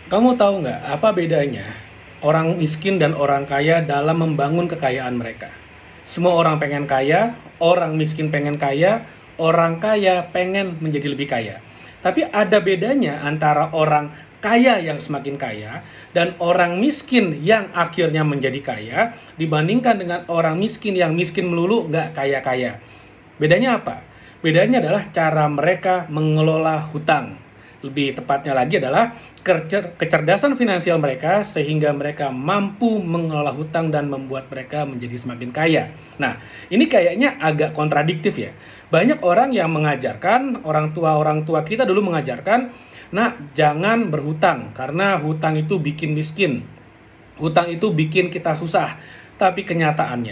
Kamu tahu nggak apa bedanya orang miskin dan orang kaya dalam membangun kekayaan mereka? Semua orang pengen kaya, orang miskin pengen kaya, orang kaya pengen menjadi lebih kaya. Tapi ada bedanya antara orang kaya yang semakin kaya dan orang miskin yang akhirnya menjadi kaya dibandingkan dengan orang miskin yang miskin melulu nggak kaya-kaya. Bedanya apa? Bedanya adalah cara mereka mengelola hutang. Lebih tepatnya lagi adalah kecerdasan finansial mereka sehingga mereka mampu mengelola hutang dan membuat mereka menjadi semakin kaya. Nah, ini kayaknya agak kontradiktif ya. Banyak orang yang mengajarkan, orang tua kita dulu mengajarkan, "Nak, jangan berhutang karena hutang itu bikin miskin. Hutang itu bikin kita susah." Tapi kenyataan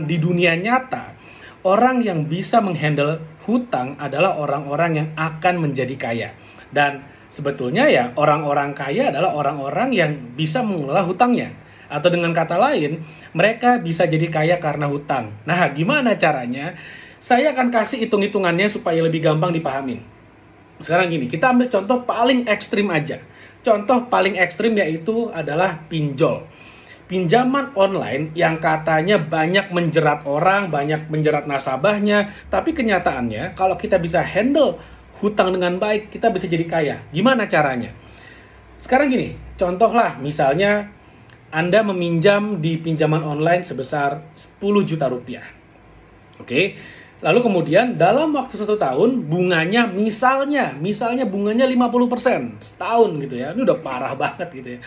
di dunia nyata, orang yang bisa menghandle hutang adalah orang-orang yang akan menjadi kaya. Dan sebetulnya ya orang-orang kaya adalah orang-orang yang bisa mengelola hutangnya. Atau dengan kata lain, mereka bisa jadi kaya karena hutang. Nah, gimana caranya? Saya akan kasih hitung-hitungannya supaya lebih gampang dipahamin. Sekarang gini, kita ambil contoh paling ekstrim aja. Contoh paling ekstrim yaitu adalah pinjol. Pinjaman online yang katanya banyak menjerat orang, banyak menjerat nasabahnya, tapi kenyataannya kalau kita bisa handle hutang dengan baik, kita bisa jadi kaya. Gimana caranya? Sekarang gini, contohlah misalnya Anda meminjam di pinjaman online sebesar 10 juta rupiah. Oke. Lalu kemudian dalam waktu 1 tahun bunganya misalnya bunganya 50% setahun gitu ya. Ini udah parah banget gitu ya.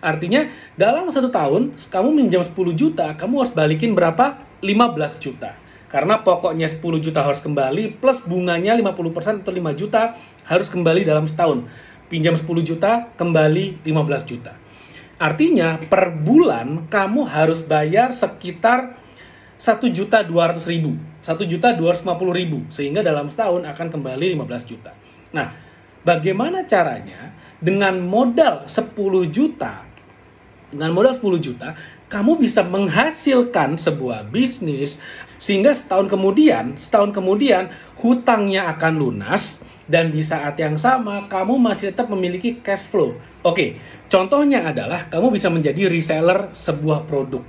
Artinya dalam 1 tahun kamu minjam 10 juta, kamu harus balikin berapa? 15 juta. Karena pokoknya 10 juta harus kembali plus bunganya 50% atau 5 juta harus kembali dalam setahun. Pinjam 10 juta, kembali 15 juta. Artinya per bulan kamu harus bayar sekitar 1.200.000, 1.250.000, sehingga dalam setahun akan kembali 15 juta. Nah, bagaimana caranya dengan modal 10 juta, kamu bisa menghasilkan sebuah bisnis sehingga setahun kemudian hutangnya akan lunas dan di saat yang sama kamu masih tetap memiliki cash flow. Oke, contohnya adalah kamu bisa menjadi reseller sebuah produk.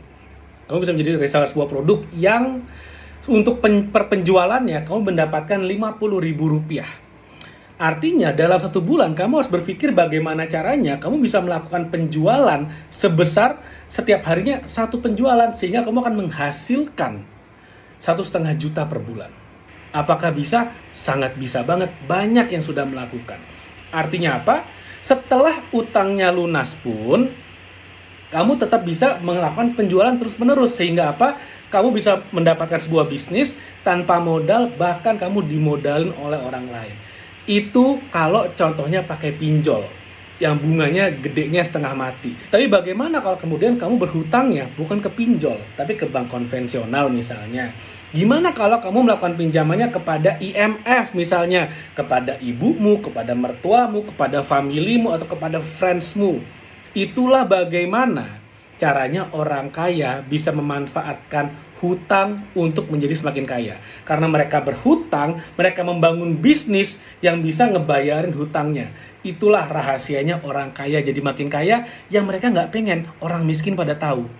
Kamu bisa menjadi reseller sebuah produk yang untuk penjualannya kamu mendapatkan Rp50.000. Artinya dalam 1 bulan kamu harus berpikir bagaimana caranya kamu bisa melakukan penjualan sebesar setiap harinya 1 penjualan sehingga kamu akan menghasilkan 1,5 juta per bulan. Apakah bisa? Sangat bisa banget. Banyak yang sudah melakukan. Artinya apa? Setelah utangnya lunas pun kamu tetap bisa melakukan penjualan terus-menerus sehingga apa? Kamu bisa mendapatkan sebuah bisnis tanpa modal, bahkan kamu dimodalin oleh orang lain. Itu kalau contohnya pakai pinjol yang bunganya gedenya setengah mati. Tapi bagaimana kalau kemudian kamu berhutangnya bukan ke pinjol, tapi ke bank konvensional misalnya? Gimana kalau kamu melakukan pinjamannya kepada IMF misalnya, kepada ibumu, kepada mertuamu, kepada familimu, atau kepada friendsmu? Itulah bagaimana caranya orang kaya bisa memanfaatkan hutang untuk menjadi semakin kaya. Karena mereka berhutang, mereka membangun bisnis yang bisa ngebayarin hutangnya. Itulah rahasianya orang kaya jadi makin kaya yang mereka nggak pengen orang miskin pada tahu.